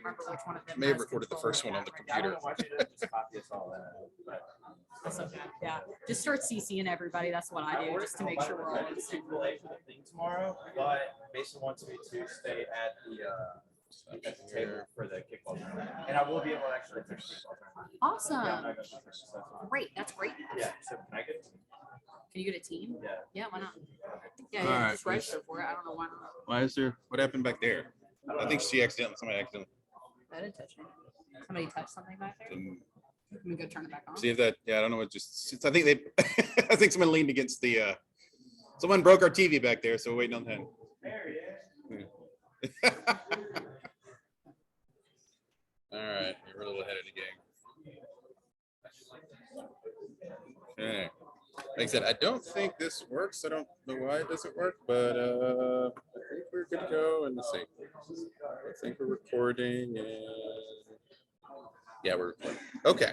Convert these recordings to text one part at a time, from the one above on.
remember which one of them. May have recorded the first one on the computer. That's okay. Yeah, just start CCing everybody. That's what I do, just to make sure we're all in the same place. Tomorrow, but Mason wants me to stay at the table for the kickball tournament, and I will be able to actually finish kickball tournament. Awesome. Yeah, I'm not gonna finish, so that's fine. Great. That's great. Yeah. So can I get a team? Can you get a team? Yeah. Yeah, why not? Yeah, All yeah, right. just register for it. I don't know why not. Why is there? What happened back there? I think somebody accidentally. I didn't touch it. Somebody touched something back there. Let me go turn it back on. See if that. Yeah, I don't know. It just. I think they. I think someone leaned against the. Someone broke our TV back there, so we're waiting on that. There he is. All right, we're a little ahead of the game. Okay. Like I said, I don't think this works. I don't know why it doesn't work, but I think we're good to go. And let's see. I think we're recording, and yeah, we're recording. Okay.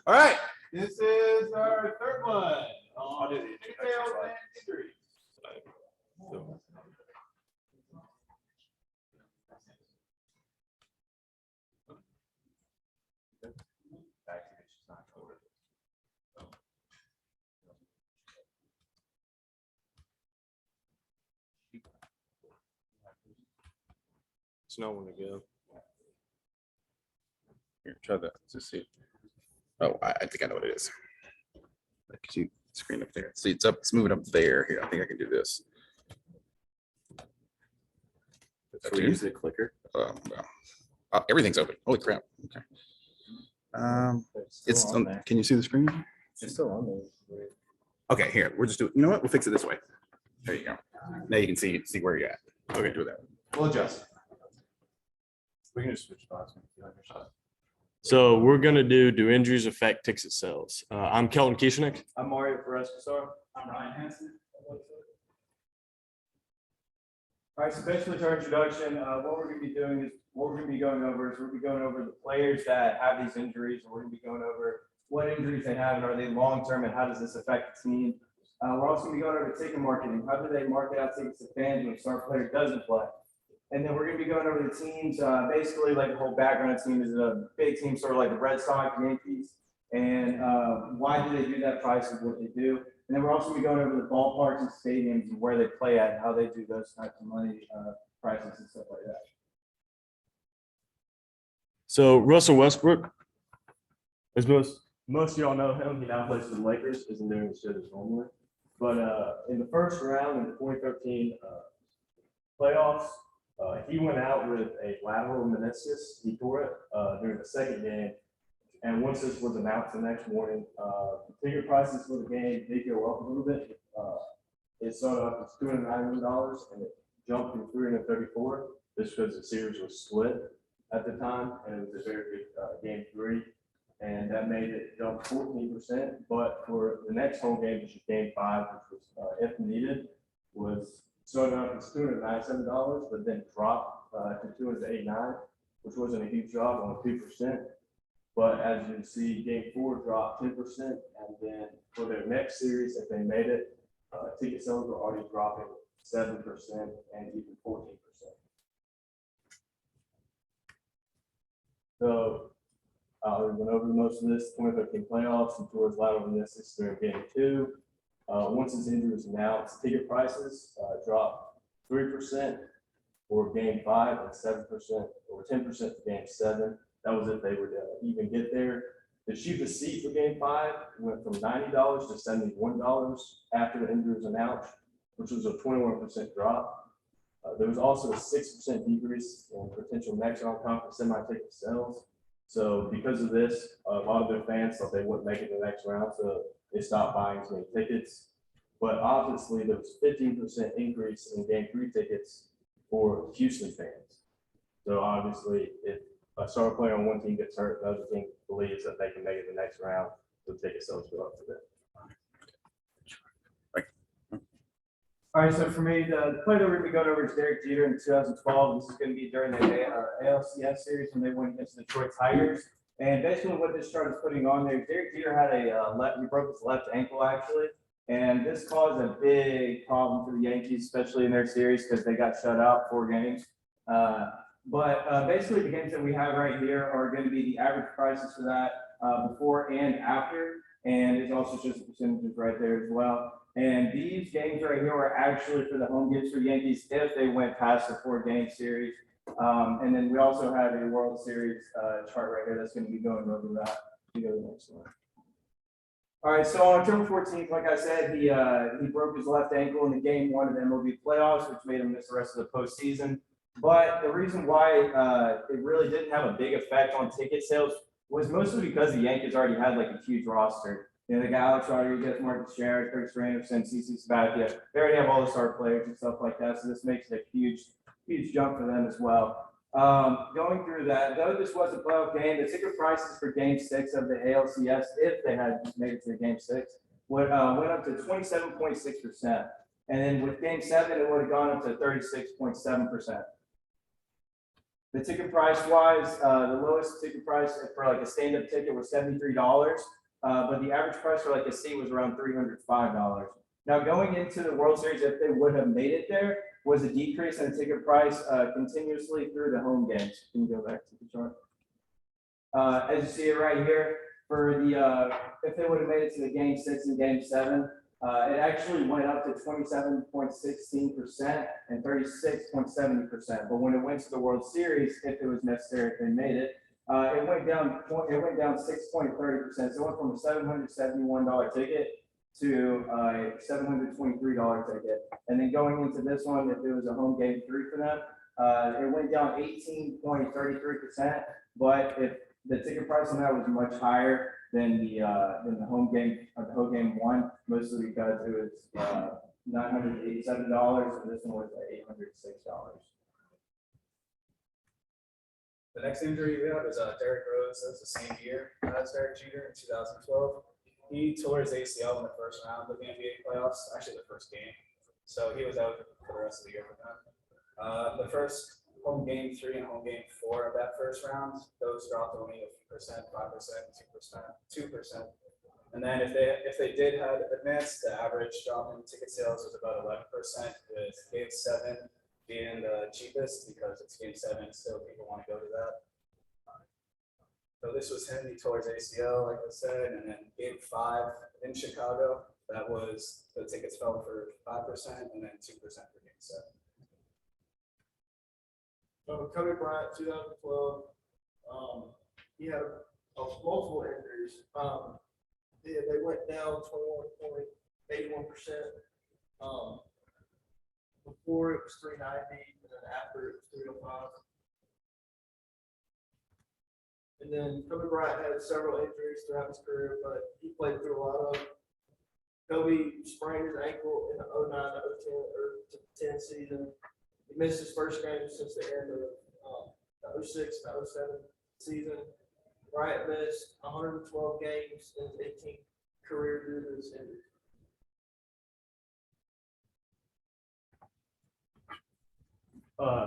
All right. This is our third one. I'll do the introduction slide. It's no one to go. Here, try that. Let's see. Oh, I think I know what it is. I can see the screen up there. See, it's up. It's moving up there. Here, I think I can do this. So we use the clicker. Well, everything's open. Holy crap. Okay. It's on there. Can you see the screen? It's still on there. Okay, here. We're just doing. You know what? We'll fix it this way. There you go. Now you can see where you're at. Okay, do that. We'll adjust. We can just switch spots. So we're gonna do injuries affect ticket sales? I'm Kelton Kieschnick. I'm Mario Perezassar. I'm Ryan Hanson. All right, so basically to our introduction, what we're going to be doing is what we're going to be going over is we're going to be going over the players that have these injuries, and we're going to be going over what injuries they have and are they long-term and how does this affect the team. We're also going to be going over ticket marketing. How do they market out tickets to fans when a star player doesn't play? And then we're going to be going over the teams. Basically, like the whole background team is a big team, sort of like the Red Sox, Yankees, and why do they do that price of what they do. And then we're also going to be going over the ballparks and stadiums and where they play at and how they do those types of money prices and stuff like that. So Russell Westbrook, as most of y'all know him, he now plays for the Lakers, isn't doing the shit as normally. But in the first round in the 2013 playoffs, he went out with a lateral meniscus. He tore it during the second game. And once this was announced the next morning, the ticket prices for the game did go up a little bit. It started off as $290 and it jumped to $334. This because the series was split at the time, and it was a very big game 3, and that made it jump 14%. But for the next home game, which is game 5, which was if needed, was started off as $297, but then dropped to $289, which wasn't a huge drop, only 2%. But as you can see, game 4 dropped 10%, and then for their next series, if they made it, ticket sales were already dropping 7% and even 14%. So we went over most of this 2013 playoffs and towards lateral meniscus during game 2. Once his injury was announced, ticket prices dropped 3% for game 5 and 7% or 10% for game 7. That was if they would even get there. The cheapest seat for game 5 went from $90 to $71 after the injury was announced, which was a 21% drop. There was also a 6% decrease in potential next round conference semi-ticket sales. So because of this, a lot of their fans thought they wouldn't make it to the next round, so they stopped buying as many tickets. But obviously, there was 15% increase in game 3 tickets for Houston fans. So obviously, if a star player on one team gets hurt, the other team believes that they can make it the next round, so ticket sales go up for them. All right, so for me, the player that we're going to be going over is Derek Jeter in 2012. This is going to be during the ALCS series when they went against the Detroit Tigers. And basically what this chart is putting on there, Derek Jeter had he broke his left ankle actually. And this caused a big problem for the Yankees, especially in their series because they got shut out 4 games. But basically, the games that we have right here are going to be the average prices for that before and after. And it also shows the percentages right there as well. And these games right here are actually for the home games for Yankees if they went past the 4-game series. And then we also have a World Series chart right here that's going to be going over that. You go to the next one. All right, so on October 14th, like I said, he broke his left ankle in the game 1 of the MLB playoffs, which made him miss the rest of the postseason. But the reason why it really didn't have a big effect on ticket sales was mostly because the Yankees already had like a huge roster. You know, they got Alex Rodriguez, Marcus Sherritt, Curtis Anderson, CC Sabathia. They already have all the star players and stuff like that. So this makes it a huge jump for them as well. Going through that, though this was a playoff game, the ticket prices for Game 6 of the ALCS, if they had made it to Game 6, went up to 27.6%. And then with Game 7, it would have gone up to 36.7%. The ticket price wise, the lowest ticket price for like a stand-up ticket was $73. But the average price for like a seat was around $305. Now going into the World Series, if they would have made it there, was a decrease in the ticket price continuously through the home games. Can you go back to the chart? As you see it right here, for the if they would have made it to the Game 6 and Game 7, it actually went up to 27.16% and 36.70%. But when it went to the World Series, if it was necessary, if they made it, it went down 6.30%. So it went from a $771 ticket to a $723 ticket. And then going into this one, if it was a home game 3 for them, it went down 18.33%. But if the ticket price on that was much higher than the home game of the home game 1, mostly because it was $987, and this one was $806. The next injury we have is Derrick Rose. That was the same year as Derek Jeter in 2012. He tore his ACL in the first round of the NBA playoffs, actually the first game. So he was out for the rest of the year for that. The first home game 3 and home game 4 of that first round, those dropped only a few percent, 5%, 2%. And then if they did have advanced, the average drop in ticket sales was about 11%, with Game 7 being the cheapest because it's Game 7, still people want to go to that. So this was him, he tore his ACL, like I said, and then Game 5 in Chicago, that was, the tickets fell for 5% and then 2% for Game 7. Kobe Bryant, 2012, he had multiple injuries. They went down 21.81%. Before it was 390, and then after it was 305. And then Kobe Bryant had several injuries throughout his career, but he played through a lot of them. Kobe sprained his ankle in the 09 to 10 season. He missed his first game since the end of the 06 to 07 season. Bryant missed 112 games in his 18th career due to his injury.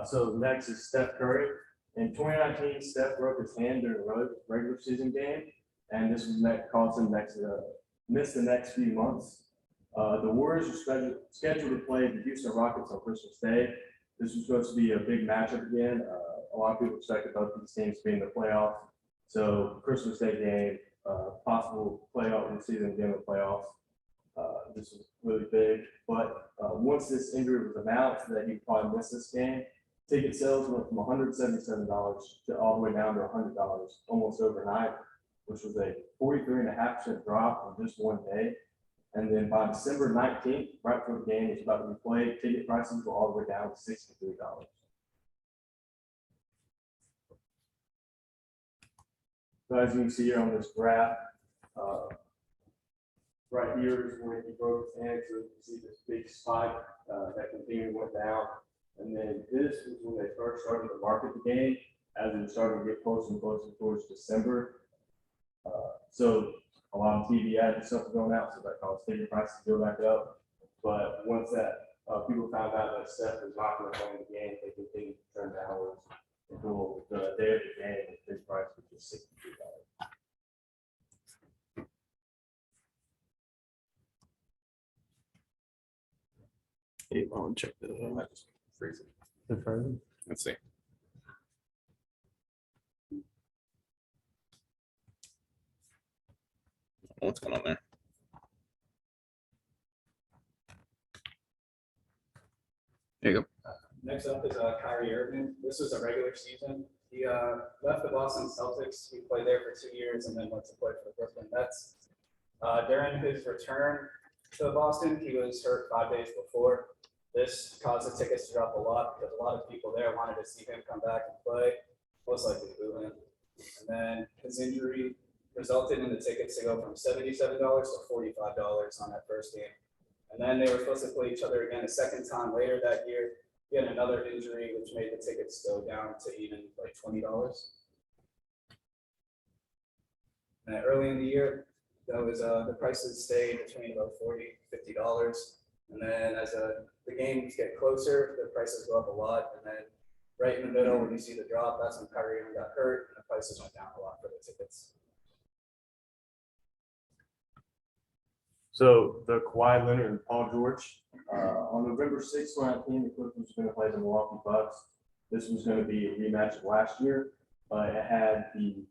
So next is Steph Curry. In 2019, Steph broke his hand during a regular season game, and this caused him miss the next few months. The Warriors are scheduled to play the Houston Rockets on Christmas Day. This was supposed to be a big matchup again. A lot of people expected both these teams to be in the playoffs. So Christmas Day game, possible playoff in the season game of playoffs. This was really big, but once this injury was announced that he probably missed this game, ticket sales went from $177 to all the way down to $100 almost overnight, which was a 43.5% drop in just one day. And then by December 19th, right before the game was about to be played, ticket prices were all the way down to $63. So as you can see here on this graph, right here is when he broke his hand, so you can see this big spike that continually went down. And then this is when they first started to market the game, as it was starting to get closer and closer towards December. So a lot of TV ads and stuff were going out, so that caused ticket prices to go back up. But once that people found out that Steph was not going to play in the game, they continued to turn downwards until the day of the game, the ticket price was just $63. Hey, I'll check that. I might just freeze it. Let's see. What's going on there? There you go. Next up is Kyrie Irving. This was a regular season. He left the Boston Celtics. He played there for 2 years and then went to play for the Brooklyn Nets. During his return to Boston, he was hurt 5 days before. This caused the tickets to drop a lot because a lot of people there wanted to see him come back and play, most likely boo him. And then his injury resulted in the tickets to go from $77 to $45 on that first game. And then they were supposed to play each other again a second time later that year. He had another injury, which made the tickets go down to even like $20. And early in the year, that was the prices stayed between about $40, $50. And then as the games get closer, the prices go up a lot. And then right in the middle, when you see the drop, that's when Kyrie got hurt, and the prices went down a lot for the tickets. So the Kawhi Leonard and Paul George, on November 6th, 2019, the Clippers was going to play the Milwaukee Bucks. This was going to be a rematch of last year, but it had the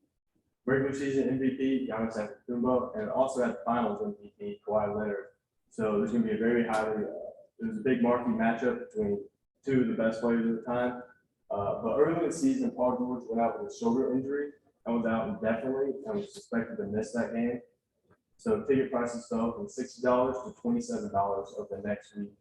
regular season MVP, Giannis Antetokounmpo, and it also had the finals MVP, Kawhi Leonard. So there's going to be a very highly, it was a big marquee matchup between two of the best players at the time. But early in the season, Paul George went out with a shoulder injury and was out indefinitely and was suspected to miss that game. So ticket prices fell from $60 to $27 over the next week,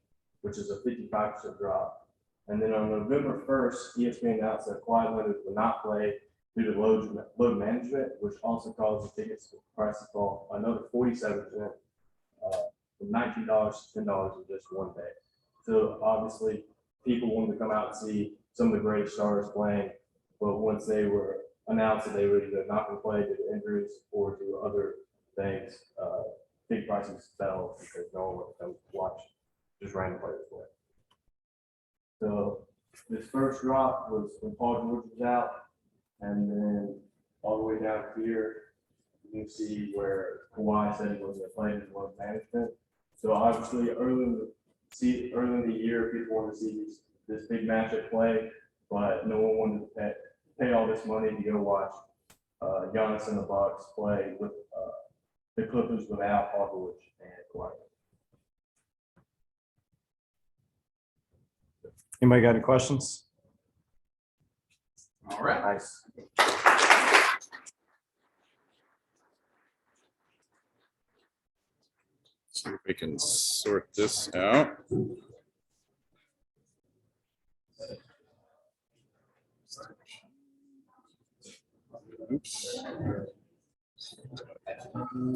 which is a 55% drop. And then on November 1st, ESPN announced that Kawhi Leonard would not play due to load management, which also caused the tickets prices to fall another 47%, from $19 to $10 in just one day. So obviously, people wanted to come out and see some of the great stars playing, but once they were announced that they were either not going to play due to injuries or due to other things, big prices fell because no one would come watch just random players play. So this first drop was when Paul George was out, and then all the way down here, you can see where Kawhi said he wasn't going to play his load management. So obviously, early in the year, people wanted to see this big matchup play, but no one wanted to pay all this money to go watch Giannis and the Bucks play with the Clippers without Paul George and Kawhi. Anybody got any questions? All right. Nice. See if we can sort this out. Oops.